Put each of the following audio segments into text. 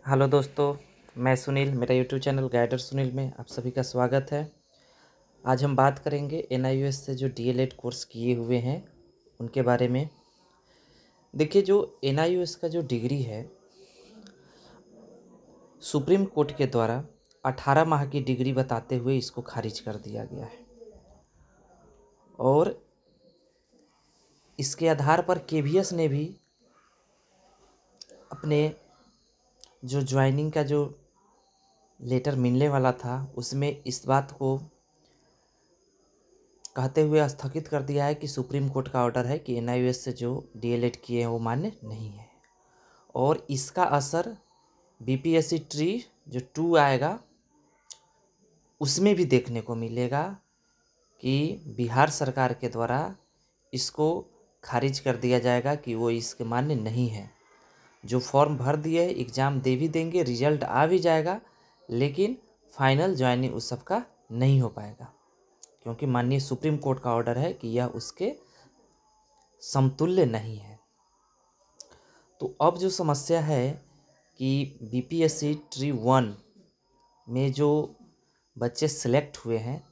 Hello दोस्तों, मैं सुनील, मेरा यूट्यूब चैनल गाइडर सुनील में आप सभी का स्वागत है। आज हम बात करेंगे एनआईयूएस से जो डीएलएड कोर्स किए हुए हैं उनके बारे में। देखिए, जो एनआईयूएस का जो डिग्री है, सुप्रीम कोर्ट के द्वारा 18 माह की डिग्री बताते हुए इसको खारिज कर दिया गया है और इसके आधार पर केवीएस ने भी अपने जो ज्वाइनिंग का जो लेटर मिलने वाला था उसमें इस बात को कहते हुए स्थगित कर दिया है कि सुप्रीम कोर्ट का ऑर्डर है कि एनआईयूएस से जो डीएलएड किए हैं वो मान्य नहीं है। और इसका असर बीपीएससी ट्री जो 2 आएगा उसमें भी देखने को मिलेगा कि बिहार सरकार के द्वारा इसको खारिज कर दिया जाएगा कि वो इसके मान्य नहीं है। जो फॉर्म भर दिए एग्ज़ाम दे भी देंगे, रिजल्ट आ भी जाएगा, लेकिन फाइनल ज्वाइनिंग उस सब का नहीं हो पाएगा, क्योंकि माननीय सुप्रीम कोर्ट का ऑर्डर है कि यह उसके समतुल्य नहीं है। तो अब जो समस्या है कि बीपीएससी ट्री 1 में जो बच्चे सिलेक्ट हुए हैं,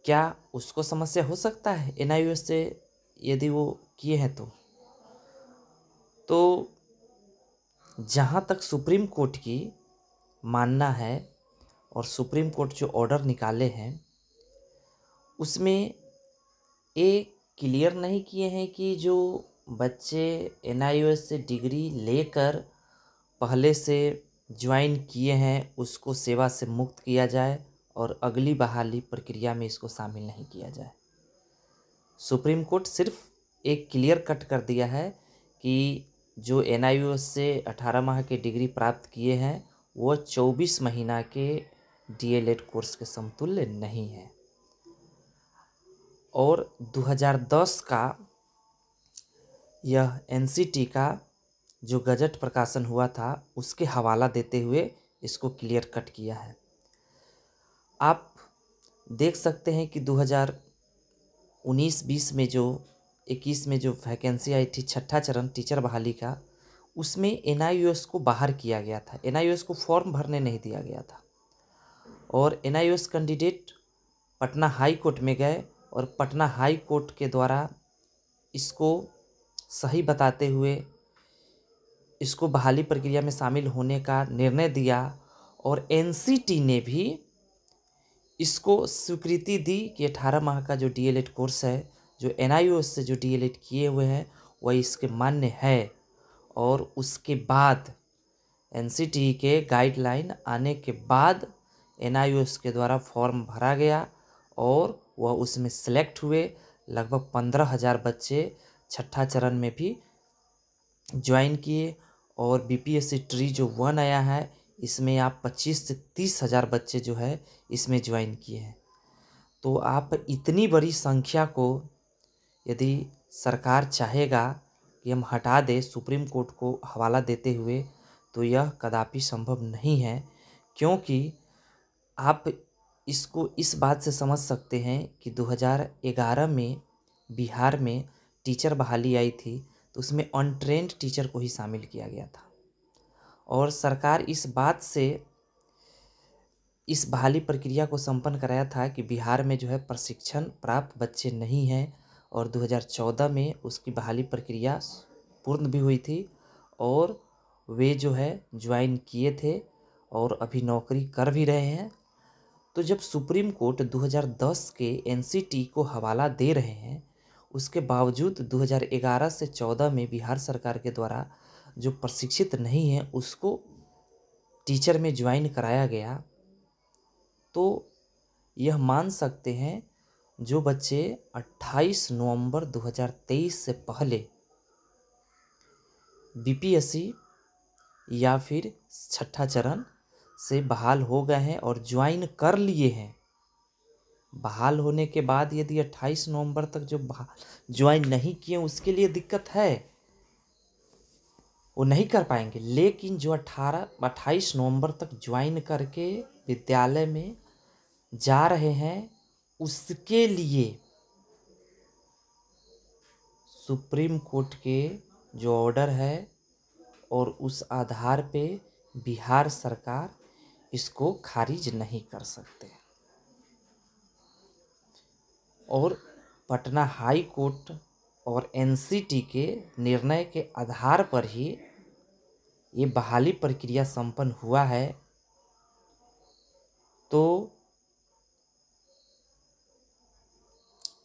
क्या उसको समस्या हो सकता है एनआईयूएस से यदि वो किए हैं तो जहाँ तक सुप्रीम कोर्ट की मानना है और सुप्रीम कोर्ट जो ऑर्डर निकाले हैं उसमें ये क्लियर नहीं किए हैं कि जो बच्चे एनआईयूएस से डिग्री लेकर पहले से ज्वाइन किए हैं उसको सेवा से मुक्त किया जाए और अगली बहाली प्रक्रिया में इसको शामिल नहीं किया जाए। सुप्रीम कोर्ट सिर्फ एक क्लियर कट कर दिया है कि जो एनआईयूएस से 18 माह के डिग्री प्राप्त किए हैं वो 24 महीना के डीएलएड कोर्स के समतुल्य नहीं है। और 2010 का यह एनसीटी का जो गजट प्रकाशन हुआ था उसके हवाला देते हुए इसको क्लियर कट किया है। आप देख सकते हैं कि 2019-20 में जो 21 में जो वैकेंसी आई थी, छठा चरण टीचर बहाली का, उसमें एनआईयूएस को बाहर किया गया था। एनआईयूएस को फॉर्म भरने नहीं दिया गया था और NIUS candidate Patna high court में गए और पटना हाई कोर्ट के द्वारा इसको सही बताते हुए इसको बहाली प्रक्रिया में शामिल होने का निर्णय दिया और एनसीटी ने भी इसको स्वीकृति दी कि 18 माह का जो डीएलएड कोर्स है, जो एनआईयूएस से जो डीएलएड किए हुए हैं वह इसके मान्य है। और उसके बाद एनसीटी के गाइडलाइन आने के बाद एनआईयूएस के द्वारा फॉर्म भरा गया और वह उसमें सेलेक्ट हुए। लगभग 15,000 बच्चे छठा चरण में भी ज्वाइन किए और बीपीएससी ट्री जो 1 आया है इसमें आप 25 से 30,000 बच्चे जो है इसमें ज्वाइन किए हैं। तो आप इतनी बड़ी संख्या को यदि सरकार चाहेगा कि हम हटा दें सुप्रीम कोर्ट को हवाला देते हुए, तो यह कदापि संभव नहीं है, क्योंकि आप इसको इस बात से समझ सकते हैं कि 2011 में बिहार में टीचर बहाली आई थी तो उसमें अनट्रेंड टीचर को ही शामिल किया गया था और सरकार इस बात से इस बहाली प्रक्रिया को संपन्न कराया था कि बिहार में जो है प्रशिक्षण प्राप्त बच्चे नहीं हैं। और 2014 में उसकी बहाली प्रक्रिया पूर्ण भी हुई थी और वे जो है ज्वाइन किए थे और अभी नौकरी कर भी रहे हैं। तो जब सुप्रीम कोर्ट 2010 के एनसीटी को हवाला दे रहे हैं, उसके बावजूद 2011 से 14 में बिहार सरकार के द्वारा जो प्रशिक्षित नहीं है उसको टीचर में ज्वाइन कराया गया, तो यह मान सकते हैं जो बच्चे 28 नवंबर 2023 से पहले बीपीएससी या फिर छठा चरण से बहाल हो गए हैं और ज्वाइन कर लिए हैं, बहाल होने के बाद यदि 28 नवंबर तक जो ज्वाइन नहीं किए उसके लिए दिक्कत है, वो नहीं कर पाएंगे। लेकिन जो 28 नवंबर तक ज्वाइन करके विद्यालय में जा रहे हैं उसके लिए सुप्रीम कोर्ट के जो ऑर्डर है और उस आधार पे बिहार सरकार इसको खारिज नहीं कर सकते। और पटना हाई कोर्ट और एनसीटी के निर्णय के आधार पर ही ये बहाली प्रक्रिया संपन्न हुआ है। तो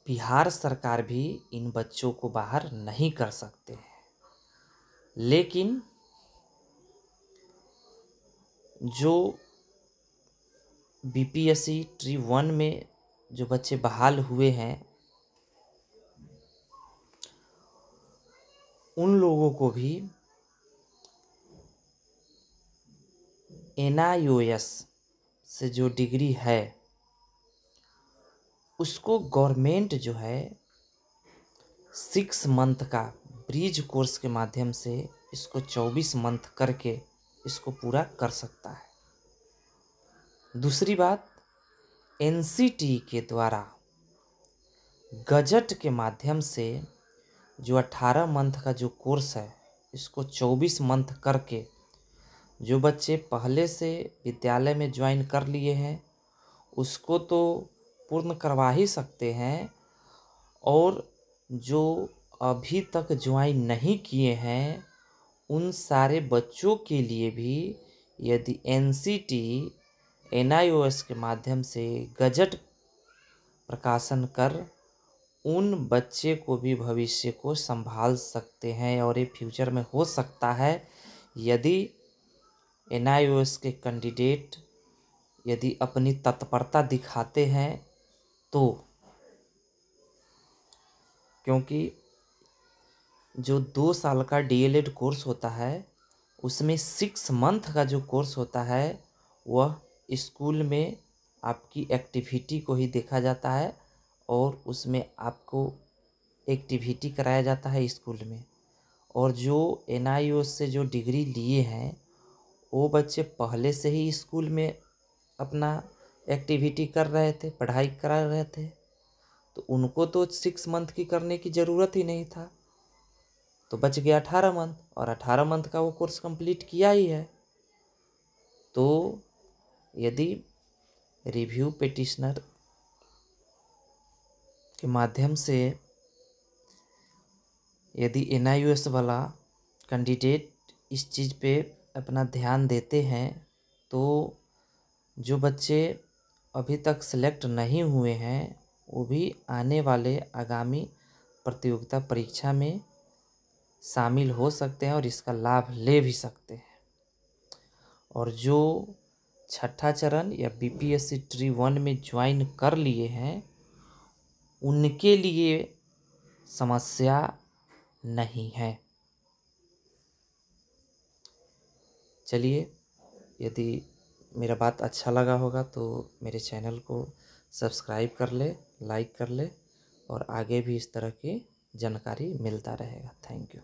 बिहार सरकार भी इन बच्चों को बाहर नहीं कर सकते हैं। लेकिन जो बीपीएससी ट्री 1 में जो बच्चे बहाल हुए हैं, उन लोगों को भी NIOS से जो डिग्री है उसको गवर्नमेंट जो है 6 मंथ का ब्रिज कोर्स के माध्यम से इसको 24 मंथ करके इसको पूरा कर सकता है। दूसरी बात, एनसीटी के द्वारा गजट के माध्यम से जो 18 मंथ का जो कोर्स है इसको 24 मंथ करके जो बच्चे पहले से विद्यालय में ज्वाइन कर लिए हैं उसको तो पूर्ण करवा ही सकते हैं, और जो अभी तक ज्वाइन नहीं किए हैं उन सारे बच्चों के लिए भी यदि एनसीटी NIOS के माध्यम से गजट प्रकाशन कर उन बच्चे को भी भविष्य को संभाल सकते हैं। और ये फ्यूचर में हो सकता है यदि NIOS के कैंडिडेट यदि अपनी तत्परता दिखाते हैं तो, क्योंकि जो 2 साल का DLED कोर्स होता है उसमें 6 मंथ का जो कोर्स होता है वह स्कूल में आपकी एक्टिविटी को ही देखा जाता है और उसमें आपको एक्टिविटी कराया जाता है स्कूल में। और जो NIOS से जो डिग्री लिए हैं वो बच्चे पहले से ही स्कूल में अपना एक्टिविटी कर रहे थे, पढ़ाई करा रहे थे, तो उनको तो 6 मंथ की करने की ज़रूरत ही नहीं था। तो बच गया 18 मंथ, और 18 मंथ का वो कोर्स कंप्लीट किया ही है। तो यदि रिव्यू पिटिशनर के माध्यम से यदि NIOS वाला कैंडिडेट इस चीज़ पे अपना ध्यान देते हैं तो जो बच्चे अभी तक सेलेक्ट नहीं हुए हैं वो भी आने वाले आगामी प्रतियोगिता परीक्षा में शामिल हो सकते हैं और इसका लाभ ले भी सकते हैं। और जो छठा चरण या BPSC ट्री 1 में ज्वाइन कर लिए हैं उनके लिए समस्या नहीं है। चलिए, यदि मेरा बात अच्छा लगा होगा तो मेरे चैनल को सब्सक्राइब कर ले, लाइक कर ले, और आगे भी इस तरह की जानकारी मिलता रहेगा। Thank you.